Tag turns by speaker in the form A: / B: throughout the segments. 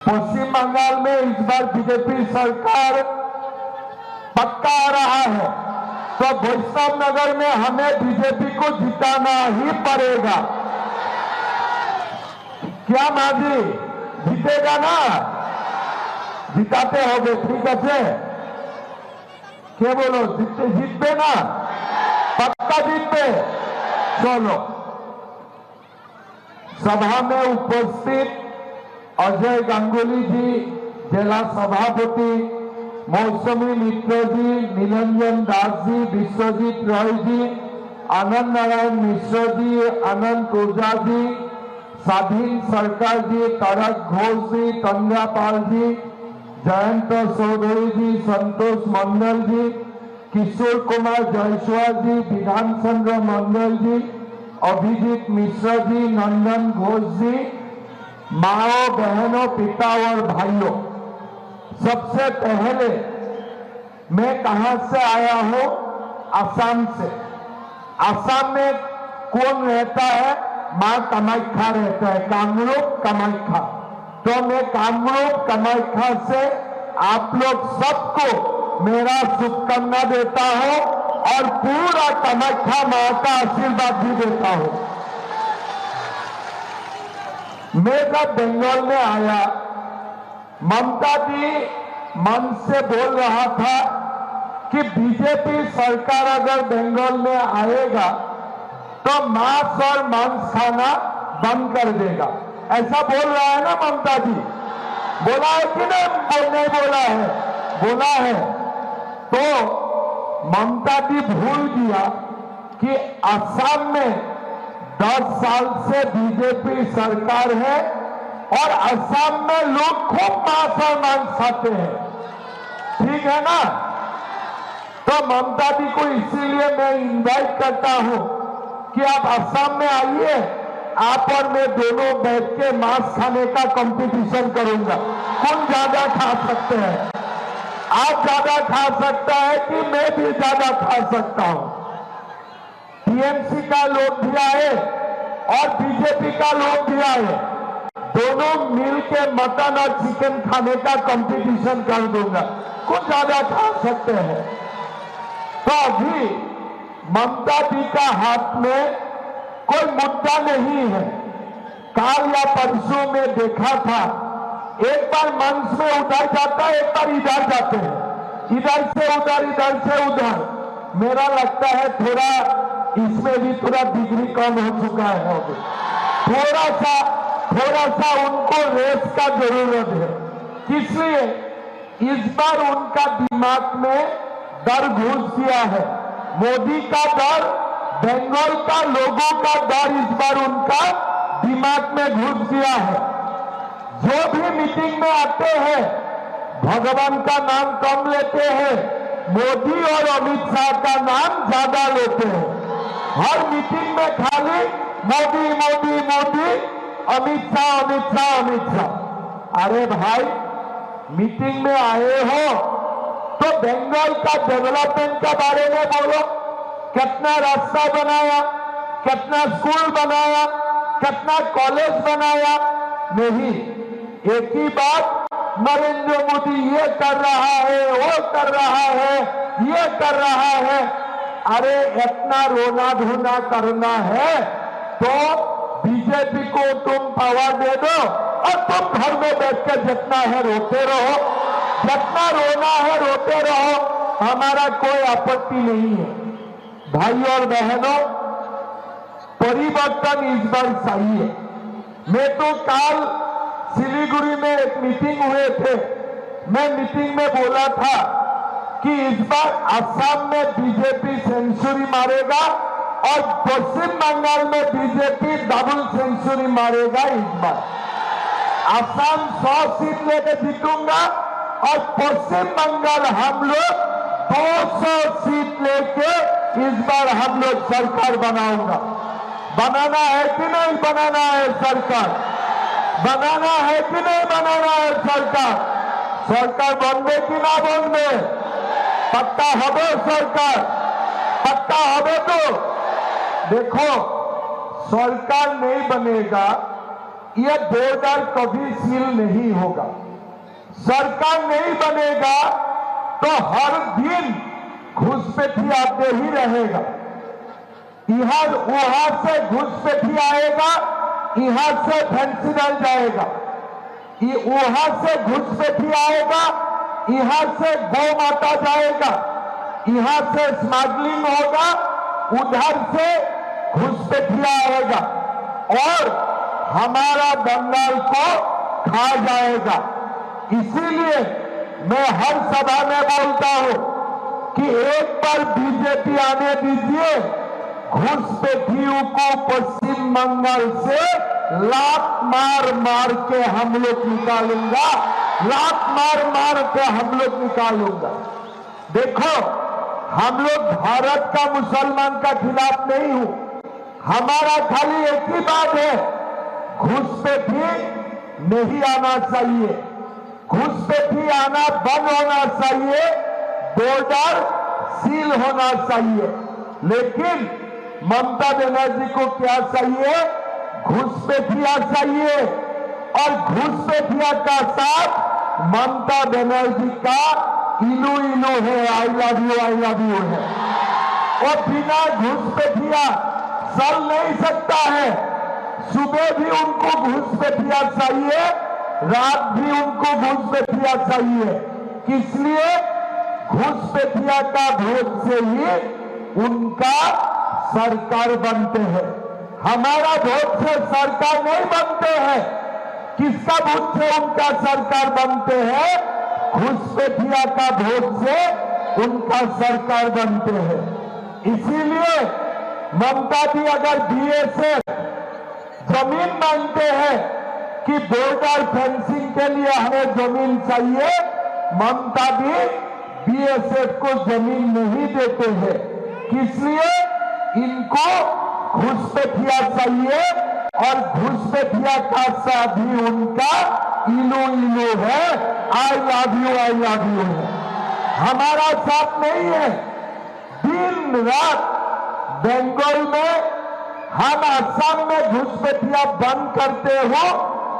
A: पश्चिम बंगाल में इस बार बीजेपी सरकार पक्का आ रहा है, तो वैष्णव नगर में हमें बीजेपी को जिताना ही पड़ेगा। क्या माजी जीतेगा ना? जिताते होगे, ठीक है? क्या बोलो, जीतबे ना? पक्का जीतबे? चलो। सभा में उपस्थित अजय गांगुली जी, जिला सभापति, मौसमी मित्र जी, निरंजन दास जी, विश्वजीत रॉय जी, आनंद नारायण मिश्र जी, आनंद ऊर्जा जी, स्वाधीन सरकार जी, तारक घोष जी, तंगा पाल जी, जयंत चौधरी जी, संतोष मंडल जी, किशोर कुमार जायसवाल जी, विधान चंद्र मंडल जी, अभिजीत मिश्रा जी, नंदन घोष जी, माओ बहनों, पिता और भाइयों, सबसे पहले मैं कहां से आया हूं? असम से। असम में कौन रहता है? मां कामाख्या रहता है, कामरूप कामाख्या। तो मैं कामरूप कामाख्या से आप लोग सबको मेरा शुभकामना देता हूं और पूरा कामाख्या मां का आशीर्वाद भी देता हूं। मैं जब बंगाल में आया, ममता जी मन से बोल रहा था कि बीजेपी सरकार अगर बंगाल में आएगा तो मांस और मांस खाना बंद कर देगा, ऐसा बोल रहा है ना ममता जी? बोला है कि नहीं बोला है? बोला है। तो ममता जी भूल गया कि असम में 10 साल से बीजेपी सरकार है और असम में लोग खूब मांस और मांस खाते हैं, ठीक है ना? तो ममता जी को इसीलिए मैं इनवाइट करता हूं कि आप असम में आइए, आप और मैं दोनों बैठ के मांस खाने का कंपटीशन करूंगा, कौन ज्यादा खा सकते हैं। आप ज्यादा खा सकता है कि मैं भी ज्यादा खा सकता हूं। टीएमसी का लोग भी आए और बीजेपी का लोग भी आए, दोनों मिलके मटन और चिकन खाने का कंपटीशन कर दूंगा, कौन ज्यादा खा सकते हैं। तो अभी ममता जी का हाथ में कोई मुद्दा नहीं है। काल या परसों में देखा था, एक बार मंच में उधर जाता है, एक बार इधर जाते हैं, इधर से उधर, इधर से उधर। मेरा लगता है थोड़ा इसमें भी थोड़ा डिग्री कम हो चुका है, थोड़ा सा उनको रेस्ट का जरूरत है। इसलिए इस बार उनका दिमाग में डर घुस गया है, मोदी का डर, बंगाल का लोगों का डर इस बार उनका दिमाग में घुस गया है। जो भी मीटिंग में आते हैं भगवान का नाम कम लेते हैं, मोदी और अमित शाह का नाम ज्यादा लेते हैं। हर मीटिंग में खाली मोदी मोदी मोदी, अमित शाह अमित शाह अमित शाह। अरे भाई, मीटिंग में आए हो तो बंगाल का डेवलपमेंट के बारे में बोलो, कितना रास्ता बनाया, कितना स्कूल बनाया, कितना कॉलेज बनाया। नहीं, एक ही बात, नरेंद्र मोदी ये कर रहा है, वो कर रहा है, ये कर रहा है। अरे इतना रोना धोना करना है तो बीजेपी को तुम पावर दे दो और तुम घर में बैठ कर जितना है रोते रहो, जितना रोना है रोते रहो, हमारा कोई आपत्ति नहीं है। भाई और बहनों, परिवर्तन इस बार चाहिए। मैं तो कल सिलीगुड़ी में एक मीटिंग हुए थे, मैं मीटिंग में बोला था कि इस बार असम में बीजेपी सेंचुरी मारेगा और पश्चिम बंगाल में बीजेपी डबल सेंचुरी मारेगा। इस बार असम 100 सीट लेकर जीतूंगा और पश्चिम बंगाल हम लोग 200 सीट लेके इस बार हम लोग सरकार बनाऊंगा। बनाना है कि नहीं बनाना है सरकार? बनाना है कि नहीं बनाना है सरकार? सरकार बनबे कि ना बनबे? पक्का হবে सरकार? पक्का হবে तो देखो, सरकार नहीं बनेगा ये बॉर्डर कभी सील नहीं होगा। सरकार नहीं बनेगा तो हर दिन घुसपैठी आते ही रहेगा। यहां वहां से घुसपैठी आएगा, यहां से फेंसिनल जाएगा, वहां से घुसपैठी आएगा, यहां से गौ माता जाएगा, यहां से स्मगलिंग होगा, उधर से घुसपैठिया आएगा और हमारा बंगाल को खा जाएगा। इसीलिए मैं हर सभा में बोलता हूं कि एक बार बीजेपी आने दीजिए, घुसपैठियों को पश्चिम बंगाल से लात मार मार के हम लोग निकालूंगा, लात मार मार के हम लोग निकालूंगा। देखो, हम लोग भारत का मुसलमान का खिलाफ नहीं हूं, हमारा खाली एक ही बात है, घुसपैठी नहीं आना चाहिए, घुसपैठी आना बंद होना चाहिए, बॉर्डर सील होना चाहिए। लेकिन ममता बनर्जी को क्या चाहिए? घुसपैठिया चाहिए और घुसपैठिया का साथ ममता बनर्जी का इलू इलू है, आई लव यू है। और बिना घुसपैठिया चल नहीं सकता है। सुबह भी उनको घुसपैठिया चाहिए, रात भी उनको घुसपैठिया चाहिए। किस लिए? घुसपैठिया का वोट से ही उनका सरकार बनते हैं। हमारा वोट से सरकार नहीं बनते हैं। किसका वोट से उनका सरकार बनते हैं? घुसपैठिया का वोट से उनका सरकार बनते हैं। इसीलिए ममता जी अगर बीएसएफ जमीन मांगते हैं कि बॉर्डर फेंसिंग के लिए हमें जमीन चाहिए, ममता भी बीएसएफ को जमीन नहीं देते हैं। किसलिए? इनको घुसपैठिया चाहिए और घुसपैठिया का साथी उनका इलू इलू है, आई लव यू है। हमारा साथ नहीं है। दिन रात बंगाल में, हम असम में घुसपैठिया बंद करते हो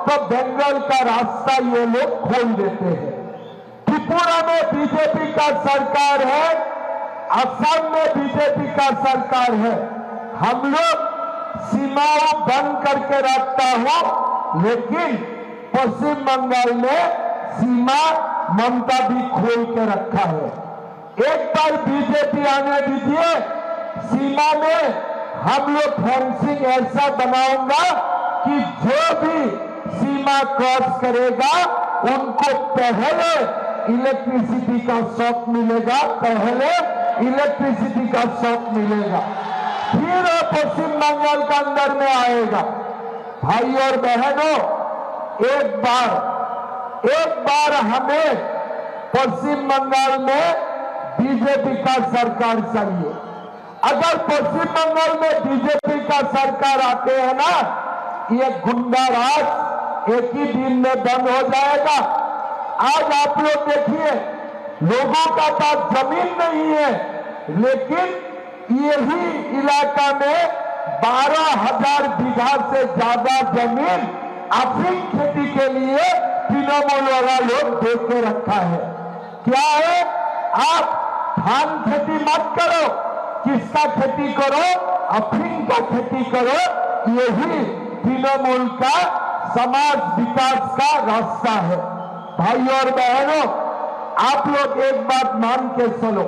A: तो बंगाल का रास्ता ये लोग खोल देते हैं। त्रिपुरा में बीजेपी का सरकार है, असम में बीजेपी का सरकार है। हम लोग सीमाओं बंद करके रखता हो, लेकिन पश्चिम बंगाल में सीमा ममता भी खोल के रखा है। एक बार बीजेपी आने दीजिए, सीमा में हम लोग फेंसिंग ऐसा बनाऊंगा कि जो भी सीमा क्रॉस करेगा उनको पहले इलेक्ट्रिसिटी का शॉक मिलेगा, पहले इलेक्ट्रिसिटी का शॉक मिलेगा, फिर वो पश्चिम बंगाल के अंदर में आएगा। भाई और बहनों, एक बार हमें पश्चिम बंगाल में बीजेपी का सरकार चाहिए। अगर पश्चिम बंगाल में बीजेपी का सरकार आते हैं ना, ये गुंडा राज एक ही दिन में बंद हो जाएगा। आज आप लोग देखिए, लोगों का पास जमीन नहीं है, लेकिन यही इलाका में 12,000 बीघा से ज्यादा जमीन अफीम खेती के लिए तृणमूल वाला लोग दे के रखा है। क्या है? आप धान खेती मत करो, किसका खेती करो? अफीम का खेती करो। यही तृणमूल का समाज विकास का रास्ता है। भाई और बहनों, आप लोग एक बात मान के चलो,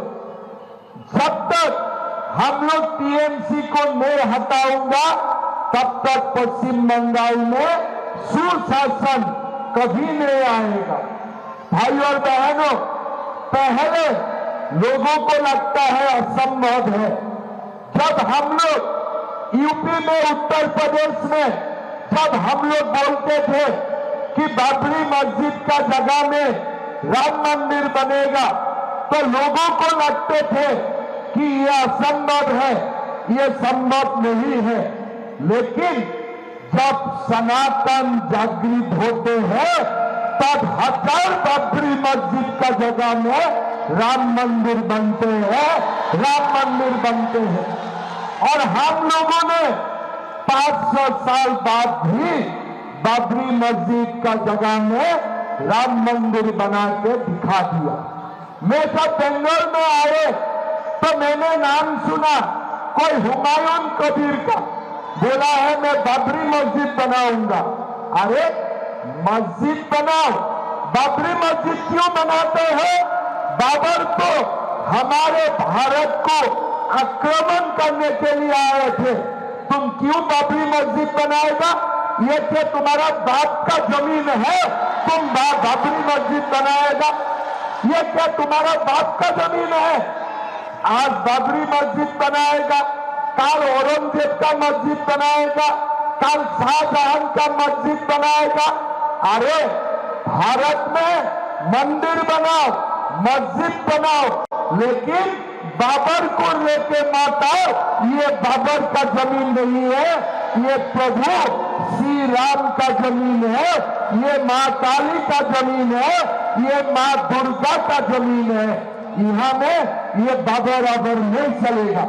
A: जब तक हम लोग टीएमसी को नहीं हटाऊंगा, तब तक पश्चिम बंगाल में सुशासन कभी नहीं आएगा। भाई और बहनों, पहले लोगों को लगता है असंभव है। जब हम लोग यूपी में, उत्तर प्रदेश में जब हम लोग बोलते थे कि बाबरी मस्जिद का जगह में राम मंदिर बनेगा, तो लोगों को लगते थे कि यह असंभव है, यह संभव नहीं है। लेकिन जब सनातन जागृत होते हैं, तब 1000 बाबरी मस्जिद का जगह में राम मंदिर बनते हैं, राम मंदिर बनते हैं। और हम लोगों ने 500 साल बाद भी बाबरी मस्जिद का जगह में राम मंदिर बना के दिखा दिया। मैं जब बेंगलोर में आए तो मैंने नाम सुना कोई हुमायूं कबीर का, बोला है मैं बाबरी मस्जिद बनाऊंगा। अरे मस्जिद बनाओ, बाबरी मस्जिद क्यों बनाते हैं? बाबर तो हमारे भारत को आक्रमण करने के लिए आए थे, तुम क्यों बाबरी मस्जिद बनाएगा? ये क्या तुम्हारा बाप का जमीन है, तुम बाबरी मस्जिद बनाएगा? ये क्या तुम्हारा बाप का जमीन है? आज बाबरी मस्जिद बनाएगा, कल औरंगजेब का मस्जिद बनाएगा, कल शाहजहां का मस्जिद बनाएगा। अरे भारत में मंदिर बनाओ, मस्जिद बनाओ, लेकिन बाबर को लेके मत आओ। ये बाबर का जमीन नहीं है, ये प्रभु श्री राम का जमीन है, ये माँ काली का जमीन है, ये माँ दुर्गा का जमीन है। यहाँ में ये बाबर आबर नहीं चलेगा।